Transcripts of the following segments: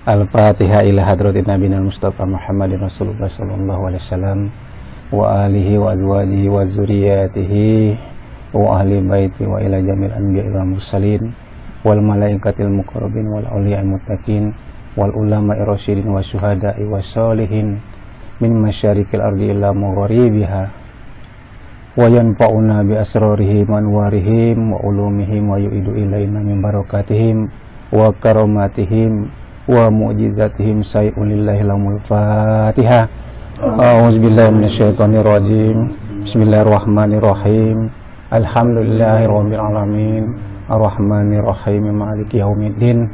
Al-Fatihah ila hadratin Nabi Mustafa Muhammadin Rasulullah sallallahu alaihi wasallam wa alihi wa azwajihi wa zuriyatihi wa ahli baiti wa ila jamil anbiya wal mursalin wal malaikatil muqarrabin wal awliya'il muttaqin wal ulama'i rasyidin wa syuhada'i wa sholihin min masyarikil ardi ila magharibiha wa yanfa'una bi asrarihim wa anwarihim wa ulumihim wa yu'idu ilaina min barakatihim wa karamatihim wa mu'jizatihim say'un lillahi lamul Fatihah. A'udzubillahi minasyaitonir rajim. Bismillahirrahmanirrahim. Alhamdulillahirabbil alamin. Arrahmanir rahim. Maliki yaumiddin.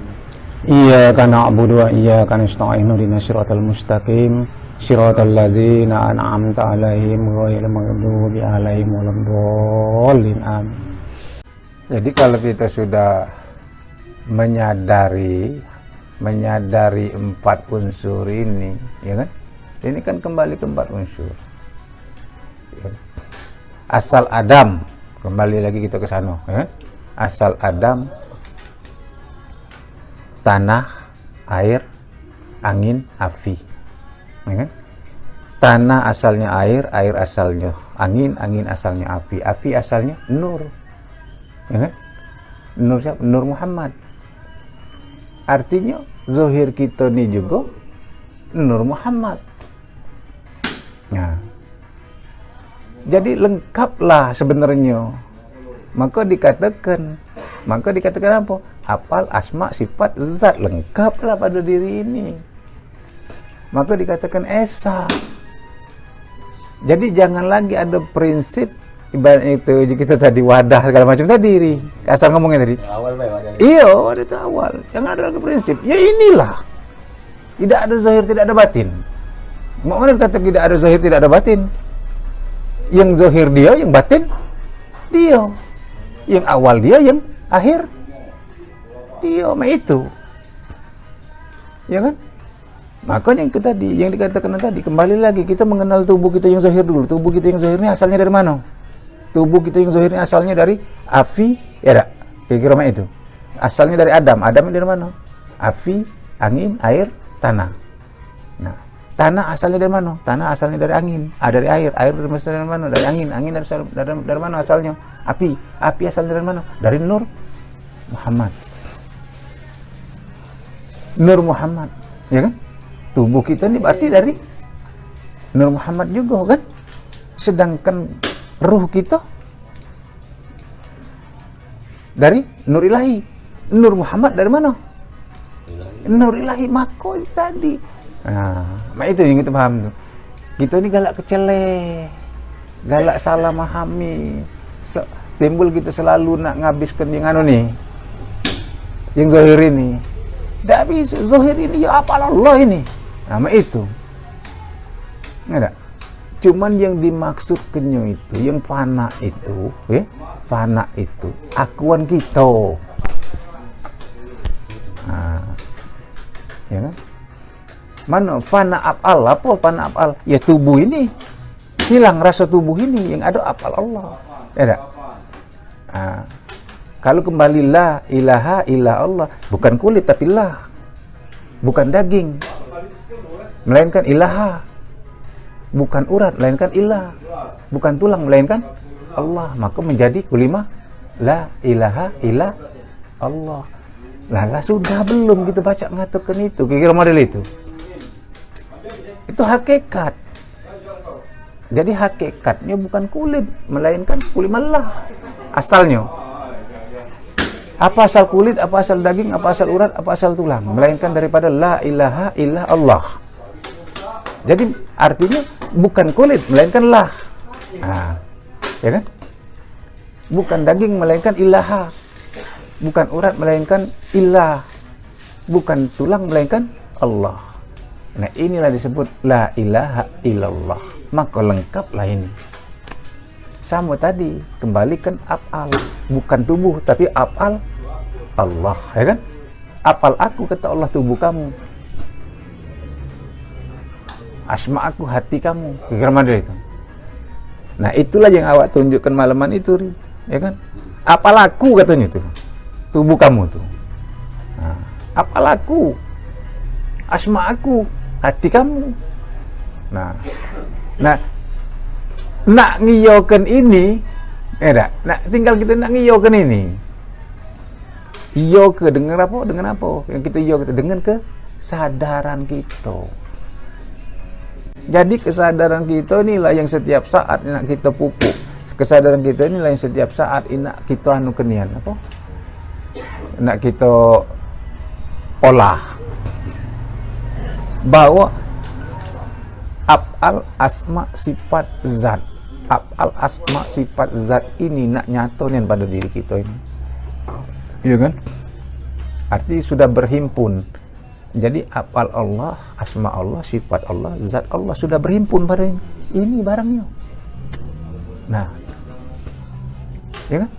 Iyyaka na'budu wa iyyaka nasta'in. Ihdinas siratal mustaqim. Siratal ladzina an'amta 'alaihim ghairil maghdubi 'alaihim waladdallin. Amin. Jadi kalau kita sudah menyadari empat unsur ini, ya kan? Ini kan kembali ke empat unsur. Ya. Asal Adam, kembali lagi kita ke sana, ya kan? Asal Adam, tanah, air, angin, api. Ya kan? Tanah asalnya air, air asalnya angin, angin asalnya api, api asalnya nur. Ya kan? Nur siapa? Nur Muhammad. Artinya zahir kita ni juga Nur Muhammad. Nah, jadi lengkaplah sebenarnya. Maka dikatakan apa? Apal asma sifat zat, lengkaplah pada diri ini. Maka dikatakan esa. Jadi jangan lagi ada prinsip ibaratnya itu kita tadi wadah segala macam tadi, asal ngomongnya tadi. Awal baik wadah. Iya, wadah itu awal. Jangan ada lagi prinsip. Ya inilah. Tidak ada zahir, tidak ada batin. Mana kata tidak ada zahir, tidak ada batin? Yang zahir dia, yang batin dia. Yang awal dia, yang akhir dia. Itu. Ya kan? Makanya yang dikatakan tadi, kembali lagi kita mengenal tubuh kita yang zahir dulu. Tubuh kita yang zahir ini asalnya dari mana? Tubuh kita yang zahir ini asalnya dari api, ya tak? Kira-kira itu. Asalnya dari Adam. Adam ini dari mana? Api, angin, air, tanah. Nah, tanah asalnya dari mana? Tanah asalnya dari angin. Dari air. Air dari mana? Dari angin. Angin dari mana asalnya? Api. Api asalnya dari mana? Dari Nur Muhammad. Nur Muhammad, ya kan? Tubuh kita ini berarti dari Nur Muhammad juga, kan? Sedangkan ruh kita dari Nur Ilahi. Nur Muhammad dari mana? Nur Ilahi. Maka tadi. Nah, itu yang kita paham tuh. Kita ini galak kecele, galak salah memahami. Timbul kita selalu nak ngabiskan yang anu nih, yang zahir ini. Tak bisa, zahir ini ya apa Allah ini. Nama itu. Enggak. Cuman yang dimaksudkannya itu, yang fana itu, ya, fana itu akuan kita. Nah, ya kan? Mana fana af'al? Apa fana af'al? Ya tubuh ini hilang rasa tubuh ini, yang ada af'al Allah. Ya tak? Nah, kalau kembali la ilaha illa Allah, bukan kulit tapi lah, bukan daging, melainkan ilaha, bukan urat melainkan ilah, bukan tulang melainkan Allah. Maka menjadi kulimah la ilaha illa Allah. Lah sudah belum kita baca mengatakan itu, kira-kira model itu. Itu hakikat. Jadi hakikatnya bukan kulit melainkan kulimallah asalnya. Apa asal kulit, apa asal daging, apa asal urat, apa asal tulang, melainkan daripada la ilaha illa Allah. Jadi artinya bukan kulit melainkan lah. Nah, ya kan? Bukan daging melainkan ilaha. Bukan urat melainkan ilah. Bukan tulang melainkan Allah. Nah, inilah disebut la ilaha illallah. Maka lengkaplah ini. Sama tadi, kembalikan af'al, bukan tubuh tapi af'al Allah, ya kan? Af'al aku kata Allah tubuh kamu. Asma aku hati kamu. Kira mana itu? Nah, itulah yang awak tunjukkan malaman itu, ya kan? Af'al aku katanya itu. Tubuh kamu tuh. Nah, af'al aku. asma aku, hati kamu. Nah, nak ngiyokan ini, nak tinggal kita nak ngiyokan ini. Iyo ke dengan apa? Dengan apa? Yang kita iyo kita dengan kesadaran kita. Jadi kesadaran kita inilah yang setiap saat nak kita pupuk. Kesadaran kita inilah yang setiap saat nak kita anu kenian apa? Nak kita olah. Bahwa af'al asma sifat zat. Af'al asma sifat zat ini nak nyatonin pada diri kita ini. Iya kan? Arti sudah berhimpun. Jadi af'al Allah, asma Allah, sifat Allah, zat Allah sudah berhimpun pada ini barangnya. Nah, ya kan?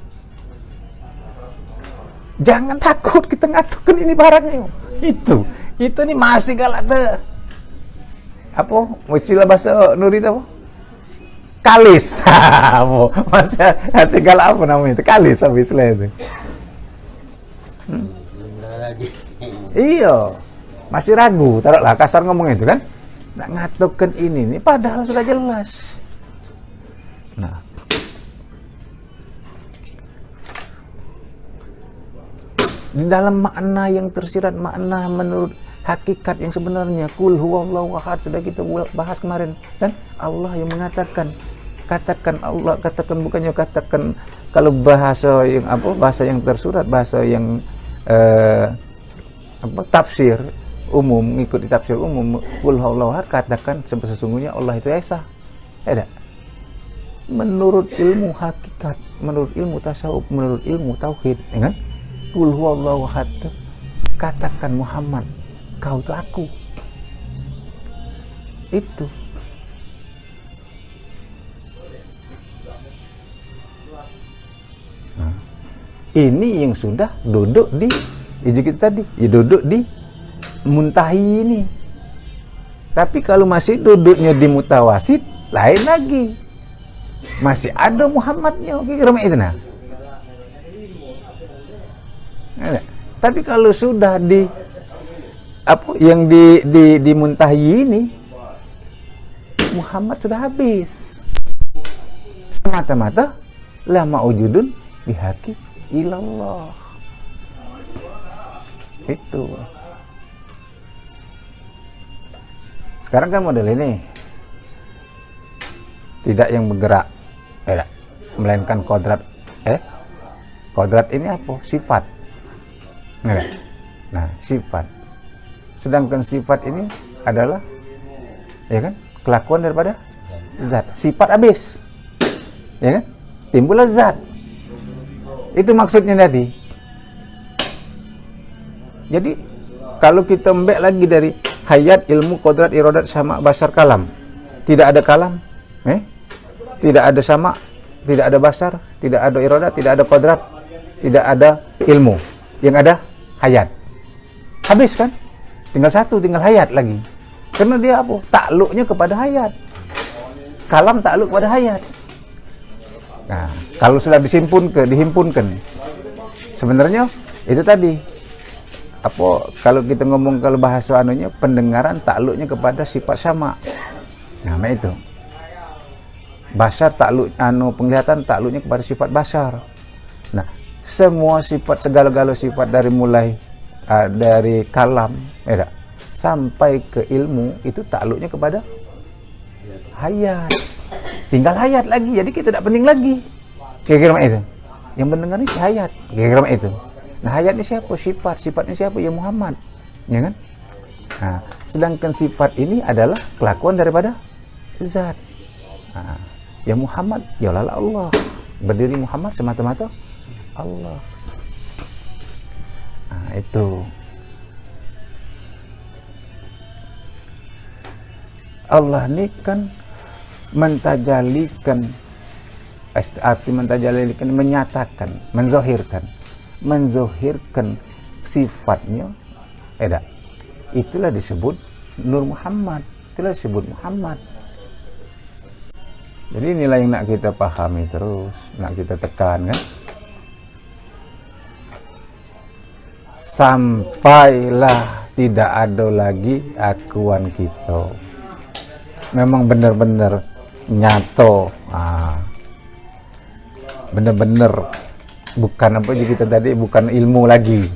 Jangan takut kita ngatukan ini barangnya. Itu nih masih galak tuh. Apa? Istilah bahasa Nuri itu apa? Kalis. Masih galak apa namanya itu? Kalis apa istilah itu? Iya, masih ragu, taruhlah kasar ngomong itu kan, nak ngatukan ini nih, padahal sudah jelas. Nah, di dalam makna yang tersirat, makna menurut hakikat yang sebenarnya, kul huwallahu ahad, sudah kita bahas kemarin, dan Allah yang mengatakan, katakan Allah, katakan bukannya katakan kalau bahasa yang apa, bahasa yang tersurat, bahasa yang tafsir umum, ngikuti tafsir umum, qul huwallahu ahad, katakan sesungguhnya Allah itu esa. Ada. Menurut ilmu hakikat, menurut ilmu tasawuf, menurut ilmu tauhid, ya kan? Qul huwallahu ahad, katakan Muhammad, kau itu aku. Itu. Nah, ini yang sudah duduk di kita tadi, ya duduk di muntahi ini. Tapi kalau masih duduknya di mutawasid, lain lagi. Masih ada Muhammadnya, kira-kira itu nah. Tapi kalau sudah di apa yang di muntahi ini, Muhammad sudah habis. Semata-mata la maujudun bihaqi ilallah. Itu. Sekarang kan model ini tidak yang bergerak, melainkan kodrat. Kodrat ini apa? Sifat. Nah, sifat. Sedangkan sifat ini adalah, ya kan, kelakuan daripada zat. Sifat habis, ya kan? Timbullah zat. Itu maksudnya tadi. Jadi kalau kita mbek lagi dari hayat, ilmu, kodrat, irodat, sama, basar, kalam, tidak ada kalam, tidak ada sama, tidak ada basar, tidak ada irodat, tidak ada kodrat, tidak ada ilmu, yang ada hayat. Habis kan? Tinggal satu, tinggal hayat lagi. Karena dia apa? Takluknya kepada hayat. Kalam takluk kepada hayat. Nah, kalau sudah dihimpunkan, sebenarnya itu tadi. Apa kalau kita ngomong kalau bahasa anunya, pendengaran takluknya kepada sifat sama. Nah, itu. Basar takluk penglihatan takluknya kepada sifat basar. Nah, semua sifat, segala-gala sifat dari mulai dari kalam, sampai ke ilmu itu takluknya kepada hayat. Tinggal hayat lagi. Jadi kita tidak pening lagi. Kira-kira itu. Yang mendengar ini hayat. Kira-kira itu. Nah, hayat ini siapa? Sifat. Sifatnya siapa? Ya Muhammad. Ya kan? Nah, sedangkan sifat ini adalah kelakuan daripada zat. Nah, ya Muhammad, ya Allah. Berdiri Muhammad semata-mata Allah. Nah, itu. Allah ini kan mentajalikan, arti mentajalikan, menyatakan, menzohirkan sifatnya, itulah disebut Nur Muhammad, itulah disebut Muhammad. Jadi inilah yang nak kita pahami terus, nak kita tekan kan, sampailah tidak ada lagi akuan kita. Memang benar-benar nyato, benar-benar bukan apa aja kita tadi, bukan ilmu lagi.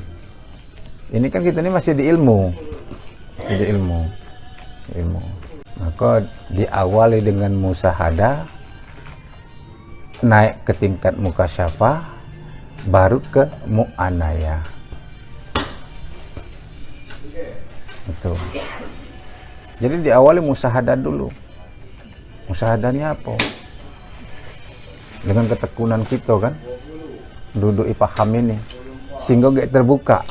Ini kan kita ini masih di ilmu, ilmu. Maka diawali dengan musahadah, naik ke tingkat mukasyafah, baru ke mu'anayah. Itu. Jadi diawali musahadah dulu. Musahadahnya apa? Dengan ketekunan kita kan, duduk ipaham ini, sehingga gak terbuka.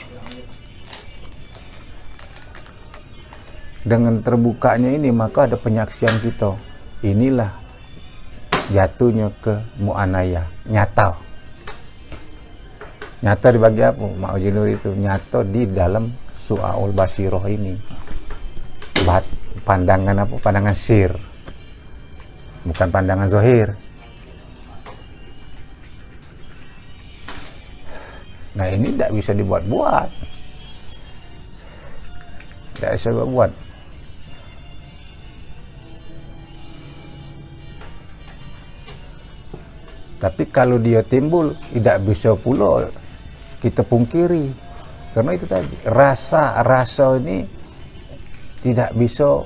Dengan terbukanya ini maka ada penyaksian kita. Inilah jatuhnya ke mu'anayah, nyata. Nyata di bagi apa? Ma'ujin Nur itu nyata di dalam su'aul basiroh ini. Pandangan apa? Pandangan sir, bukan pandangan zahir. Nah ini tidak bisa dibuat-buat, tidak bisa dibuat. Tapi kalau dia timbul, tidak bisa pula kita pungkiri. Karena itu tadi, rasa ini tidak bisa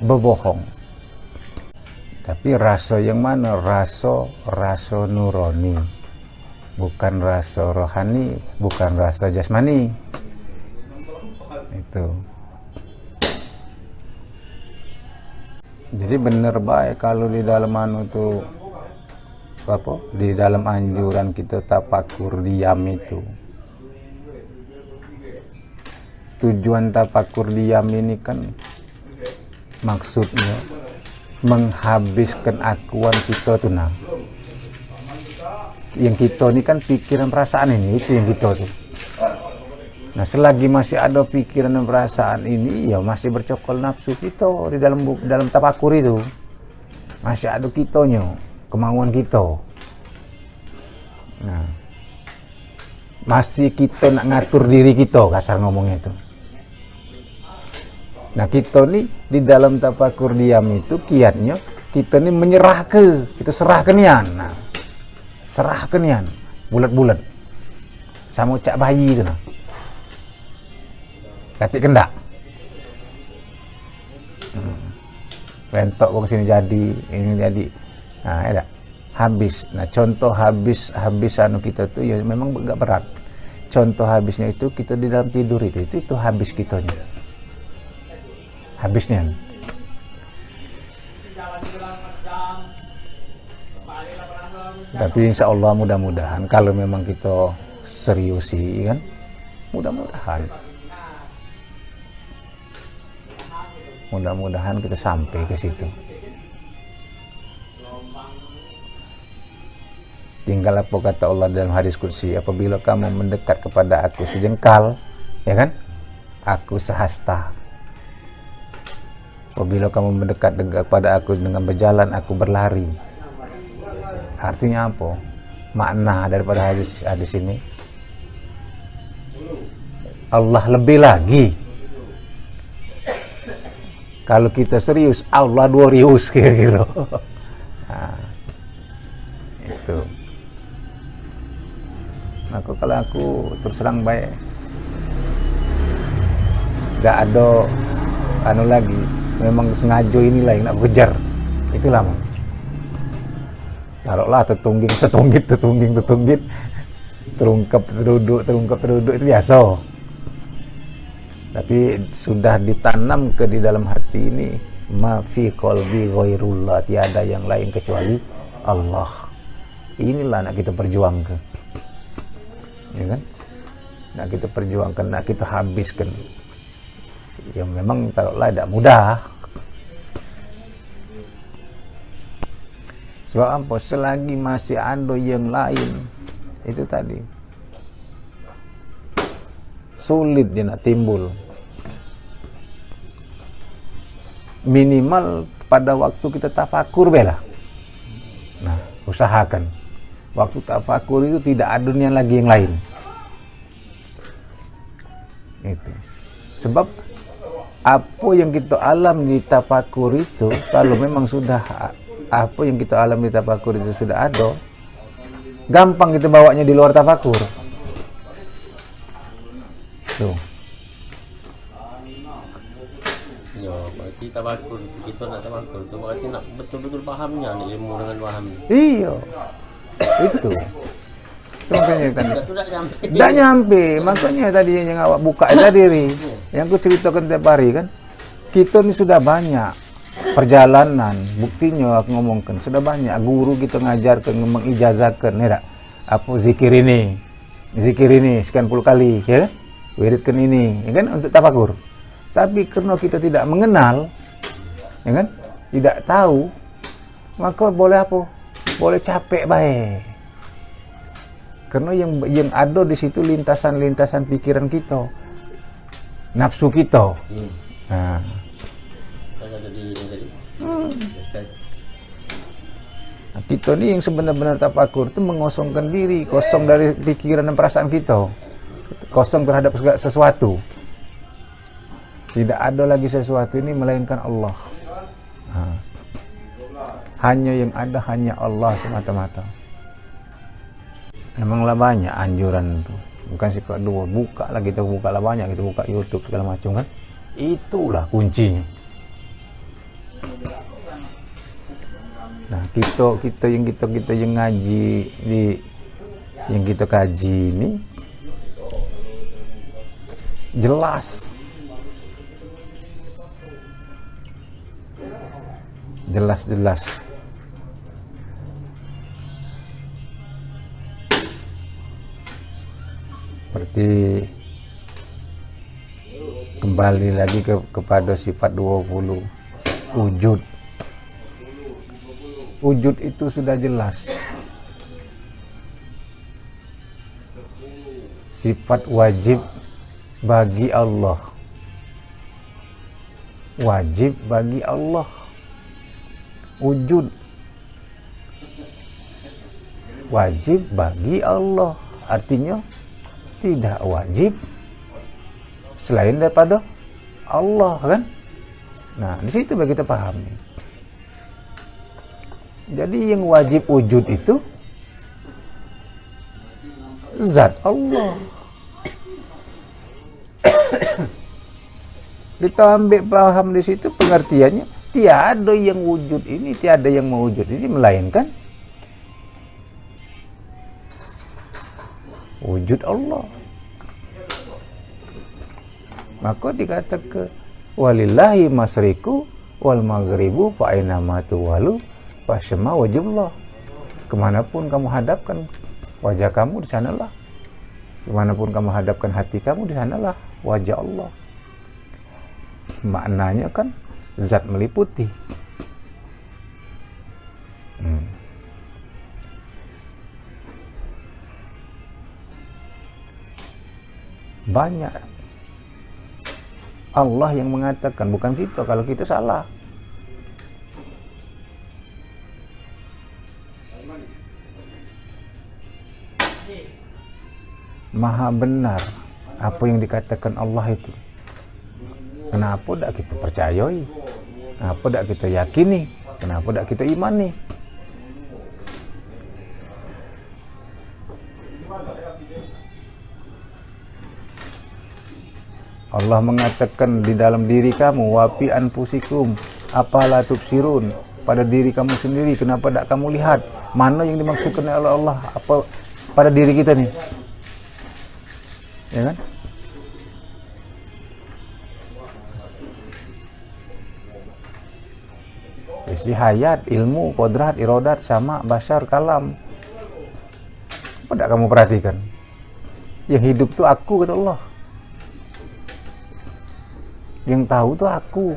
berbohong. Tapi rasa yang mana? Rasa nurani. Bukan rasa rohani, bukan rasa jasmani. Itu. Jadi benar baik kalau di dalam itu apa? Di dalam anjuran kita tafakur diam itu. Tujuan tafakur diam ini kan maksudnya menghabiskan akuan kita tuh nah. Yang kita ini kan pikiran perasaan ini, itu yang kita tuh. Nah selagi masih ada pikiran dan perasaan ini, ya masih bercokol nafsu kita di dalam tafakur itu. Masih ada kitanya, kemauan kita. Nah, masih kita nak ngatur diri kita, kasar ngomongnya itu. Nah kita nih di dalam tafakur diam itu kiatnya kita nih menyerah kita serah ke nian. Nah, serah ke nian, bulat-bulat. Sama cak bayi itu nah. Katik kendak. Rentok kok sini jadi, ini jadi. Nah, ada. Habis. Nah, contoh habis kita tuh ya memang agak berat. Contoh habisnya itu kita di dalam tidur itu habis kitanya. Habisnya. Tapi insya Allah mudah-mudahan kalau memang kita seriusi kan, mudah-mudahan kita sampai ke situ. Tinggal apa kata Allah dalam hadis qudsi, apabila kamu mendekat kepada aku sejengkal, ya kan, aku sehasta. Apabila kamu mendekat kepada aku dengan berjalan, aku berlari. Artinya apa? Makna daripada hadis ini, Allah lebih lagi. Kalau kita serius, Allah 200 kira-kira. Nah, itu. Maka kalau aku terus terang baik, gak ada lagi. Memang sengaja inilah yang nak kejar. Itulah mau. Taruhlah tertungging, terungkap teruduk itu biasa. Tapi sudah ditanam di dalam hati ini, ma fi qalbi ghairullah, tiada yang lain kecuali Allah. Inilah nak kita perjuangkan. Ya kan? Nak kita perjuangkan, nak kita habiskan. Ya memang taruhlah tidak mudah. Sebab apa? Selagi masih ada yang lain, itu tadi sulit dia nak timbul. Minimal pada waktu kita tafakur bela. Nah, usahakan waktu tafakur itu tidak ada lagi yang lain. Itu. Sebab apa yang kita alam di tafakur itu, kalau memang sudah apa yang kita alam di tafakur itu sudah ada, gampang kita bawanya di luar tafakur. Tuh. Ya, berarti tafakur kita nak tafakur tu berarti nak betul-betul pahamnya nih, ilmu dengan paham. Iya. Itu makanya tadi Tidak tidak nyampe, makanya tadi yang awak buka tadi yang ku ceritakan tiap hari kan, kita ini sudah banyak perjalanan, buktinya aku ngomongkan sudah banyak guru kita ngajarkan, mengijazahkan ya tak? Apa zikir ini sekian puluh kali ya kan, wiridkan ini ya kan, untuk tafakur. Tapi karena kita tidak mengenal ya kan, tidak tahu, maka boleh apa, boleh capek baik. Karena yang ada di situ lintasan-lintasan pikiran kita, nafsu kita. Nah, kita ni yang sebenar-benar tafakur itu mengosongkan diri, kosong dari pikiran dan perasaan kita, kosong terhadap segala sesuatu. Tidak ada lagi sesuatu ini melainkan Allah. Nah, hanya yang ada hanya Allah semata-mata. Memanglah banyak anjuran itu, bukan sikap dua, buka lah kita, buka lah banyak, kita buka YouTube segala macam kan, itulah kuncinya. Nah kita yang ngaji di, yang kita kaji ini jelas seperti kembali lagi kepada sifat 20 wujud. Wujud itu sudah jelas, sifat wajib bagi Allah, wajib bagi Allah. Wujud wajib bagi Allah, artinya tidak wajib selain daripada Allah kan. Nah, di situ bagi kita pahami. Jadi yang wajib wujud itu zat Allah. Kita ambil paham di situ, pengertiannya tiada yang wujud ini, tiada yang mewujud ini melainkan wujud Allah. Maka dikatakan walillahi masriku wal maghribu fa aina ma tuwalu fasyama wajibullah. Kemanapun kamu hadapkan wajah kamu, di sanalah. Kemanapun kamu hadapkan hati kamu, di sanalah wajah Allah. Maknanya kan zat meliputi. Banyak Allah yang mengatakan, bukan kita. Kalau kita salah. Maha benar apa yang dikatakan Allah itu. Kenapa tidak kita percayai? Kenapa tidak kita yakini? Kenapa tidak kita imani? Allah mengatakan di dalam diri kamu, wa fi anfusikum afala tubsirun, pada diri kamu sendiri kenapa tidak kamu lihat? Mana yang dimaksudkan oleh Allah apa pada diri kita nih? Ya kan? Isi hayat, ilmu, kodrat, irodat, sama, basar, kalam. Apa tidak kamu perhatikan? Yang hidup itu aku, kata Allah. Yang tahu itu aku.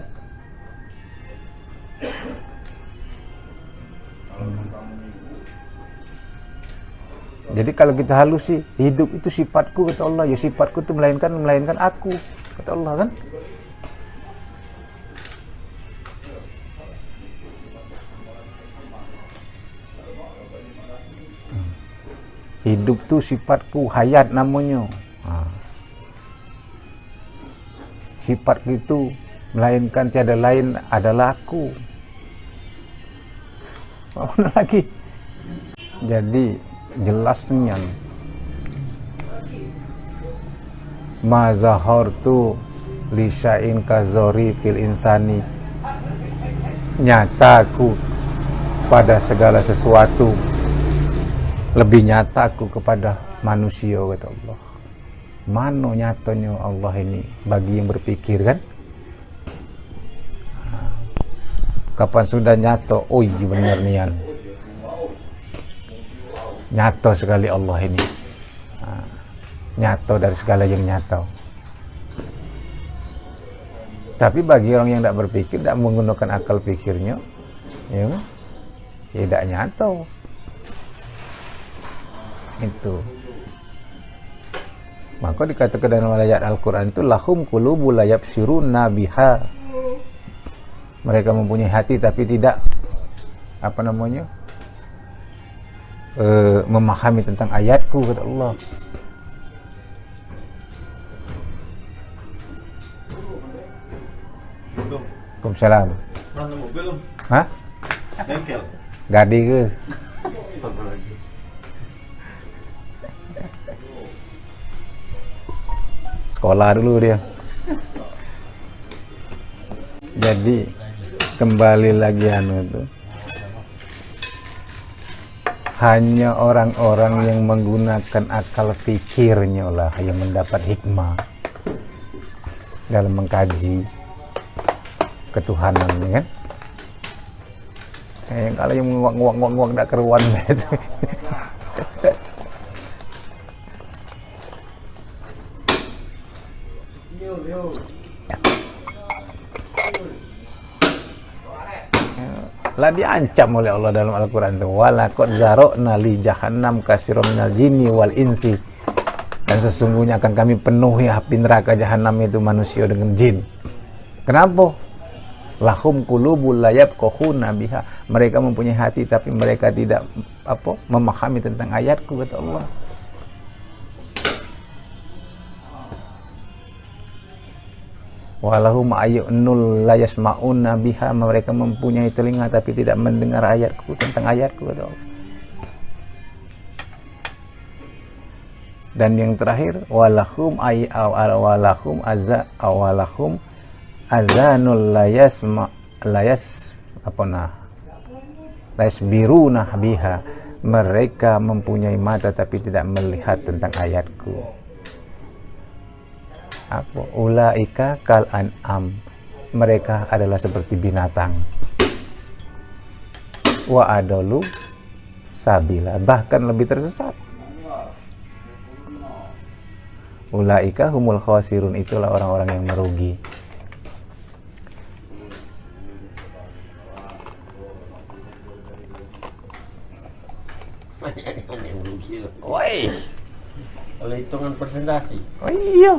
Jadi kalau kita halusi, hidup itu sifatku, kata Allah. Ya sifatku itu melainkan aku, kata Allah kan. Hidup itu sifatku, hayat namanya. sifat itu, melainkan tiada lain adalah aku. Mana lagi? Jadi jelasnya ma zahartu li syai'in kazori fil insani, nyataku pada segala sesuatu, lebih nyataku kepada manusia, kata Allah. Mana nyatanya Allah ini bagi yang berpikir, kan? Kapan sudah nyata, oh iya benar nian, nyata sekali Allah ini, nyata dari segala yang nyata. Tapi bagi orang yang tidak berpikir, tidak menggunakan akal pikirnya, ya, tidak nyata. Itu. Maka dikatakan dalam ayat Al-Quran itu lahum qulubu la yabsiruna biha. Mereka mempunyai hati tapi tidak memahami tentang ayatku, kata Allah. Waalaikumsalam. Mana mobil belum? Hah? Bengkel. Gadi ke? Astagfirullahaladzim. Sekolah dulu dia. Jadi kembali lagi itu, hanya orang-orang yang menggunakan akal pikirnya lah yang mendapat hikmah dalam mengkaji ketuhanan, kan? Kalau yang nguak-nguak tidak keruan gitu. Lah diancam oleh Allah dalam Al-Quran itu, walaqad zara'na li jahannam katsiran minal jinni wal insi, dan sesungguhnya akan kami penuhi api neraka jahanam itu manusia dengan jin. Kenapa? Lahum qulubul la yafqahuna biha, mereka mempunyai hati tapi mereka tidak memahami tentang ayatku, kata Allah. Walahum ayyunul la yasma'una biha, mereka mempunyai telinga tapi tidak mendengar ayatku, tentang ayatku, kata Allah. Dan yang terakhir, walahum azanul layasbiruna biha, mereka mempunyai mata tapi tidak melihat tentang ayatku. Ulaika kal an'am, mereka adalah seperti binatang. Wa adalu sabila, bahkan lebih tersesat. Ulaika humul khasirun, itulah orang-orang yang merugi. Yang rugi loh. Woi, Kalau hitungan presentasi, oh iya,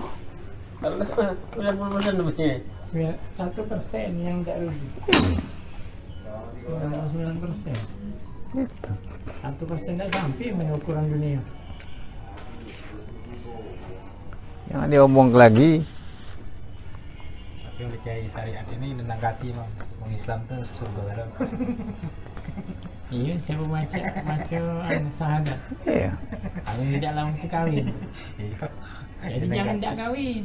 kalau 90% lebih. 1% yang tidak rugi. 99%. 1% tidak sampai ukuran dunia. jangan diomong lagi. Tapi yang percaya syariat ini menanggapi orang Islam tuh surga baru. Iya, siapa baca syahadat. Iya. Kalau tidak langsung mesti kawin. Jadi jangan tidak kawin.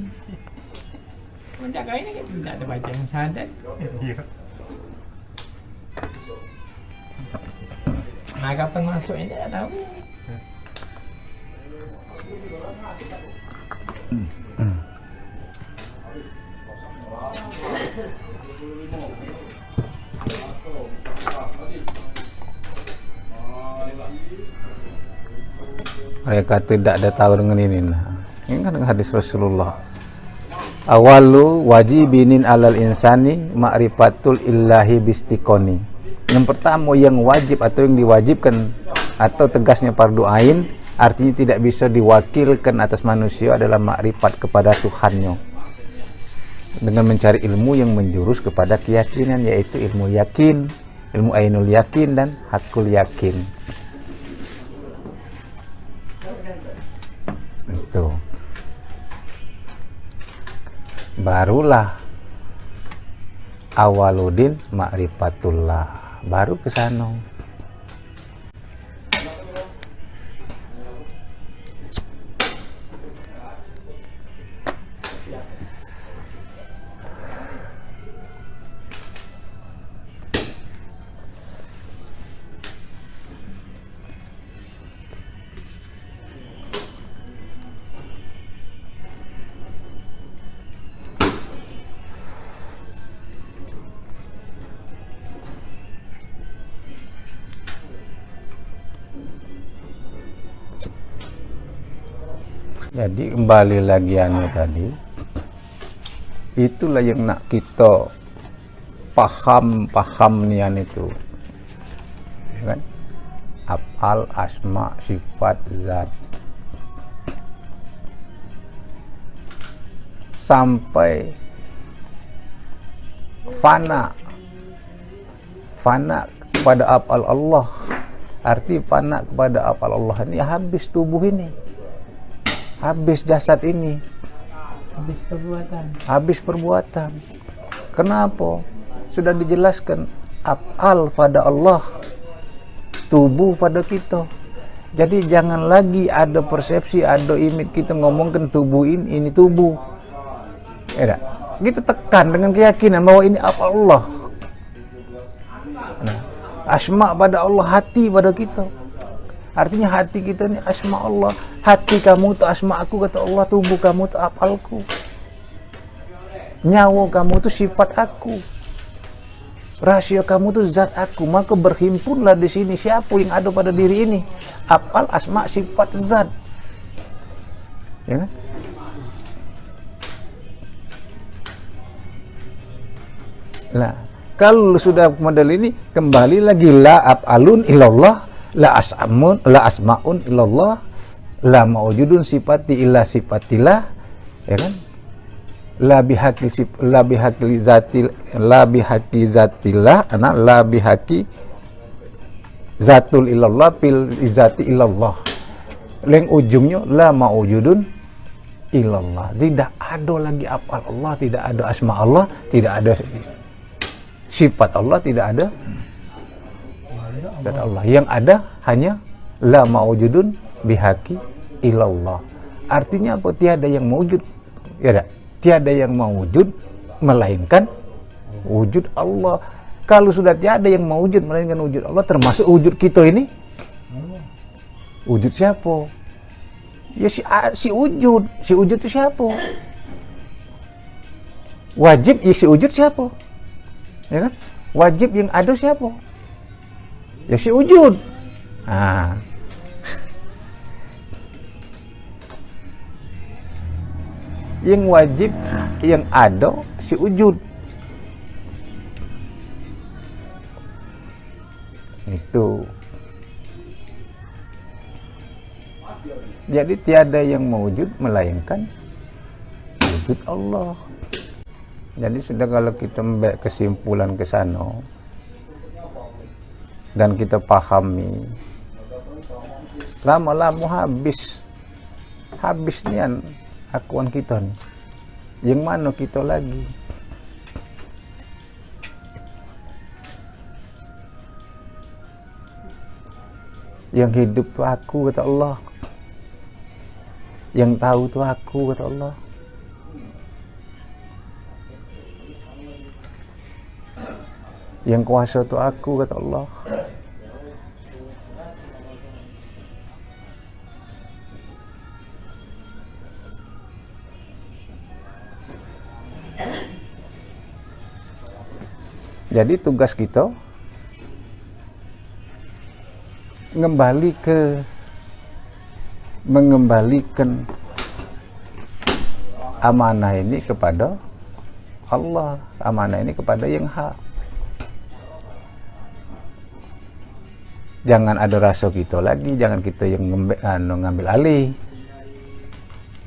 Kalau tidak kawin kan tidak ada baca yang syahadat. Nah, kapan masuknya tidak tahu. Mereka tidak ada tahu dengan ini. Nah, ini kan hadis Rasulullah. Awalu wajibinin alal insani ma'rifatul illahi bistikoni. Yang pertama yang wajib atau yang diwajibkan atau tegasnya fardu ain, artinya tidak bisa diwakilkan atas manusia adalah makrifat kepada Tuhannya dengan mencari ilmu yang menjurus kepada keyakinan, yaitu ilmu yakin, ilmu ainul yakin dan hakul yakin. Itu. barulah awaludin ma'rifatullah, baru ke sana. Jadi kembali lagi tadi, itulah yang nak kita paham nian itu, ya kan? Af'al, asma, sifat, zat, sampai fana kepada af'al Allah. Arti fana kepada af'al Allah ini habis tubuh ini, habis jasad ini, habis perbuatan. Kenapa? Sudah dijelaskan af'al pada Allah, tubuh pada kita. Jadi jangan lagi ada persepsi, ada image kita ngomongkan tubuh ini tubuh. Ya, kita tekan dengan keyakinan bahwa ini af'al Allah. Nah, asma pada Allah, hati pada kita. Artinya hati kita ini asma Allah. Hati kamu itu asma aku, kata Allah. Tubuh kamu itu af'alku. Nyawa kamu itu sifat aku. Rahasia kamu itu zat aku. Maka berhimpunlah di sini siapa yang ada pada diri ini. Af'al, asma, sifat, zat. Ya kan? Nah, kalau sudah model ini, kembali lagi la af'alun ilallah, la asma'un ilallah, la mawjudun sifati illa sifatillah, ya kan? La bihaqi zatillah, la bihaqi zatul ilallah fil izati ilallah. Leng ujungnya la mawjudun ilallah. Tidak ada lagi af'al Allah, tidak ada asma Allah, tidak ada sifat Allah, tidak ada zat Allah. Yang ada hanya la mawjudun bihaqi ilallah. Artinya apa? Tiada yang mewujud, ya tak? Tiada yang mewujud melainkan wujud Allah. Kalau sudah tiada yang mewujud melainkan wujud Allah, termasuk wujud kita ini. Wujud siapa? Ya si wujud. Si wujud itu siapa? Wajib ya si wujud siapa? Ya kan? Wajib yang ada siapa? Ya si wujud. Nah, yang wajib yang ada si wujud. Itu. Jadi tiada yang mewujud melainkan wujud Allah. Jadi sudah kalau kita membuat kesimpulan ke sana dan kita pahami, lama-lama habis nian akuan kita nih. Yang mana kita lagi? Yang hidup tuh aku, kata Allah. Yang tahu tuh aku, kata Allah. Yang kuasa tuh aku, kata Allah. Jadi tugas kita mengembalikan amanah ini kepada Allah, amanah ini kepada yang hak. Jangan ada rasa kita lagi, jangan kita yang ngambil alih.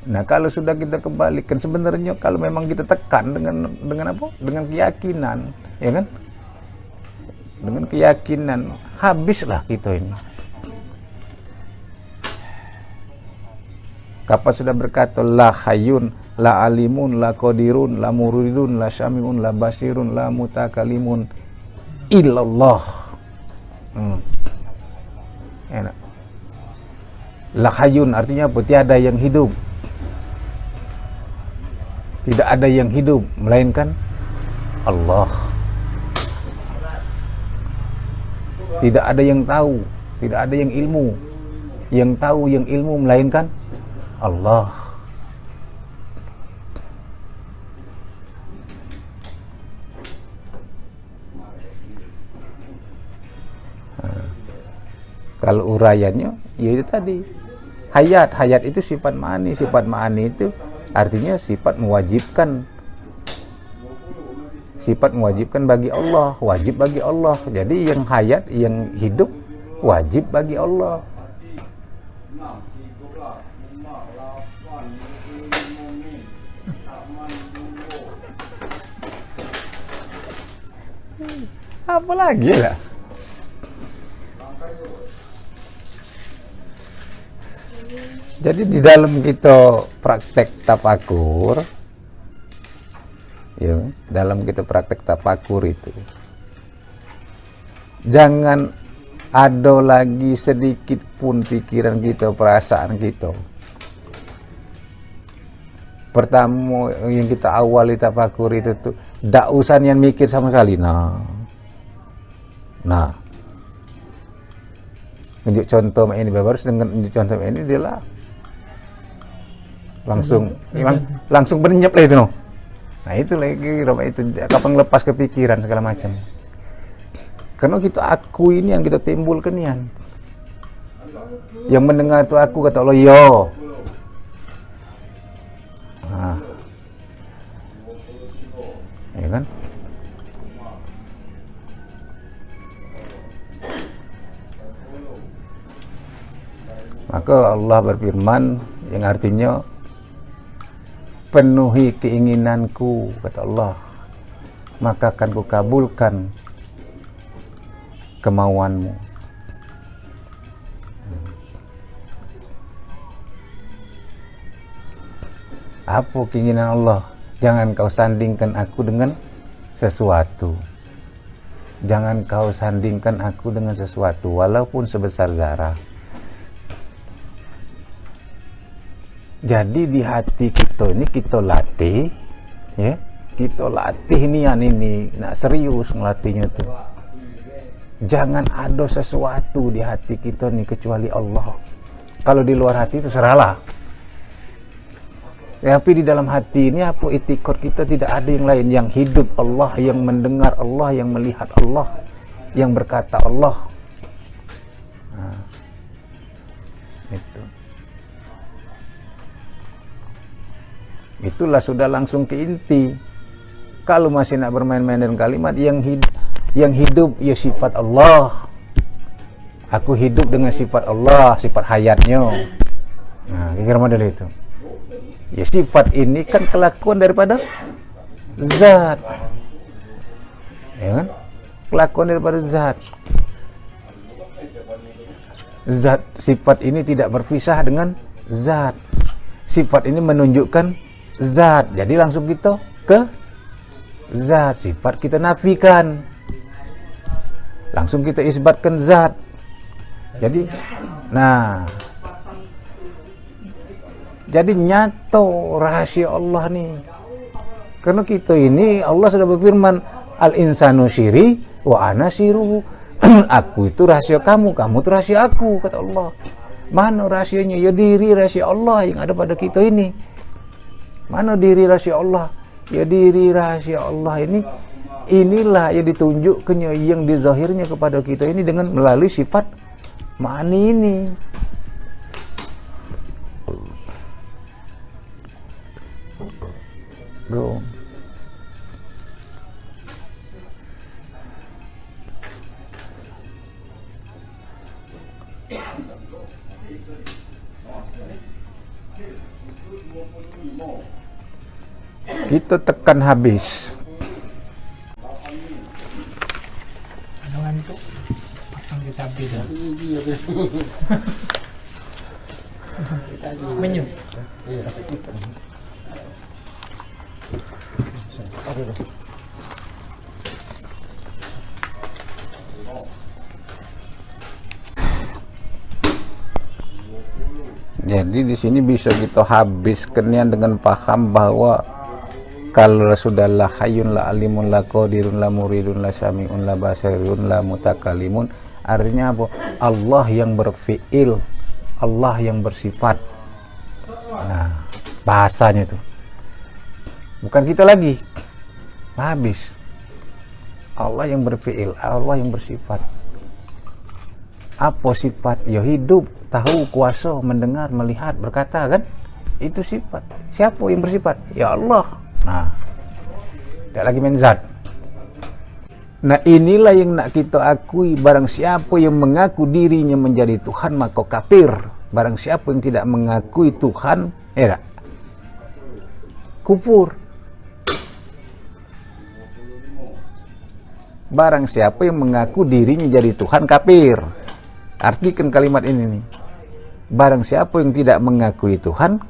Nah, kalau sudah kita kembalikan, sebenarnya kalau memang kita tekan dengan apa? Dengan keyakinan, ya kan? Dengan keyakinan, habislah kita ini. Kapan sudah berkata la hayyun la alimun, la qadirun, la muridun, la syami'un, la basirun, la mutakalimun illallah. Enak. La hayyun artinya apa? Tiada yang hidup. Tidak ada yang hidup melainkan Allah. Tidak ada yang tahu, tidak ada yang ilmu. Yang tahu, yang ilmu melainkan Allah. Kalau uraiannya, ya itu tadi. Hayat itu sifat ma'ani. Sifat ma'ani itu artinya sifat mewajibkan. Sifat mewajibkan bagi Allah, wajib bagi Allah. Jadi yang hayat, yang hidup, wajib bagi Allah. Apa lagi lah? Jadi di dalam kita praktek tafakur, ya, dalam kita praktek tafakur itu, jangan ada lagi sedikit pun pikiran kita, perasaan kita. Pertama yang kita awali tafakur itu tuh, ndak usah yang mikir sama sekali. Nah, unjuk contoh ini baru dengan unjuk contoh ini dia lah. langsung bernyap lah itu no. Nah itu lagi itu kapan lepas kepikiran segala macam. Karena kita aku ini yang kita timbulkan yan. Yang mendengar itu aku, kata Allah yo. Nah, ya kan? Maka Allah berfirman yang artinya penuhi keinginanku, kata Allah, maka akan kukabulkan kemauanmu. Apa keinginan Allah? Jangan kau sandingkan aku dengan sesuatu. Jangan kau sandingkan aku dengan sesuatu, walaupun sebesar zarah. Jadi di hati kita ini kita latih, ya, kita latih nian ini, nak serius ngelatihnya tuh. Jangan ada sesuatu di hati kita nih kecuali Allah. Kalau di luar hati itu seralah. Ya, tapi di dalam hati ini apa itikad kita, tidak ada yang lain, yang hidup Allah, yang mendengar Allah, yang melihat Allah, yang berkata Allah. Nah, itu. Itulah sudah langsung ke inti. Kalau masih nak bermain-main dengan kalimat yang hidup ya sifat Allah. Aku hidup dengan sifat Allah, sifat hayatnya. Nah, kira model itu. Ya sifat ini kan kelakuan daripada zat. Ya kan? Kelakuan daripada zat. Zat, sifat ini tidak berpisah dengan zat. Sifat ini menunjukkan zat, jadi langsung kita ke zat. Sifat kita nafikan, langsung kita isbatkan zat. Jadi, nah, jadi nyato rahasia Allah nih. Karena kita ini Allah sudah berfirman, al insanu syiri wa ana syiruhu. Aku itu rahasia kamu, kamu itu rahasia aku, kata Allah. Mana rahasianya? Ya diri rahasia Allah yang ada pada kita ini. Mana diri rahasia Allah? Ya diri rahasia Allah ini, inilah yang ditunjukkannya, yang dizahirnya kepada kita ini dengan melalui sifat ma'ani ini. Go. Kita tekan habis. Ano ngantuk? Pasang kita habis dah. Menyuk. Jadi di sini bisa kita habiskan dengan paham bahwa kalau sudah la hayyun la alimun la qadirun la muridun la sami'un la basirun la mutakalimun, artinya apa? Allah yang berfi'il, Allah yang bersifat. Nah, bahasanya itu bukan kita lagi, habis. Allah yang berfi'il, Allah yang bersifat. Apa sifat? Ya hidup, tahu, kuasa, mendengar, melihat, berkata, kan? Itu sifat. Siapa yang bersifat? Ya Allah. Nah, tidak lagi main zat. Nah, inilah yang nak kita akui. Barang siapa yang mengaku dirinya menjadi Tuhan, maka kafir. Barang siapa yang tidak mengakui Tuhan, kufur. Barang siapa yang mengaku dirinya jadi Tuhan, kafir. Artikan kalimat ini nih. Barang siapa yang tidak mengakui Tuhan,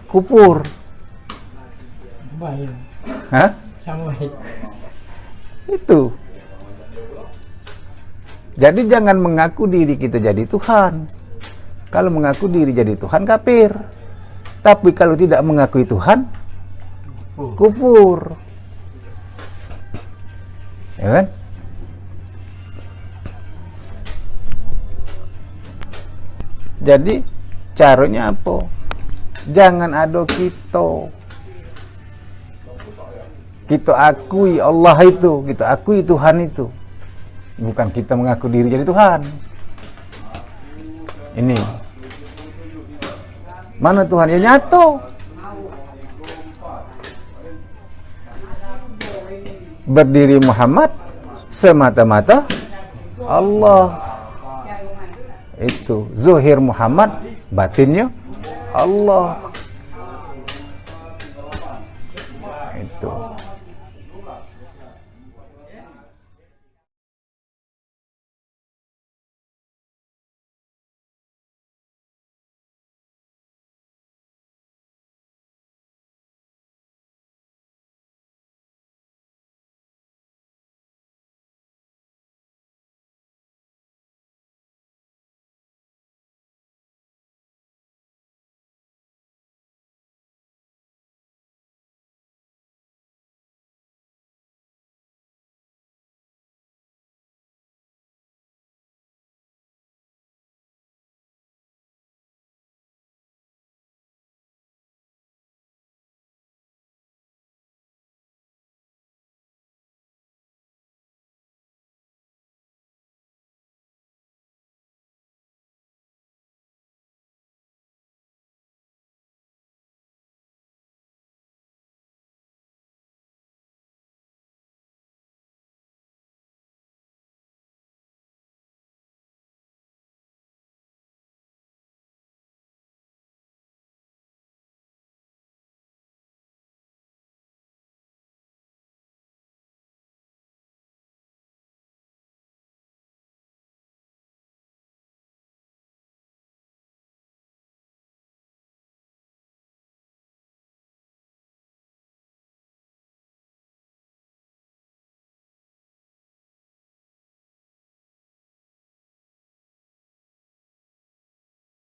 kufur. Baik. Hah? Sama baik. Itu. Jadi jangan mengaku diri kita jadi Tuhan. Kalau mengaku diri jadi Tuhan, kafir. Tapi kalau tidak mengakui Tuhan, kufur. Ya kan? Jadi caranya apa? Jangan ada kita akui Allah itu, kita akui Tuhan itu. Bukan kita mengaku diri jadi Tuhan. Ini. Mana Tuhan? Ya nyata. Berdiri Muhammad semata-mata Allah. Itu Zuhir Muhammad, batinnya Allah.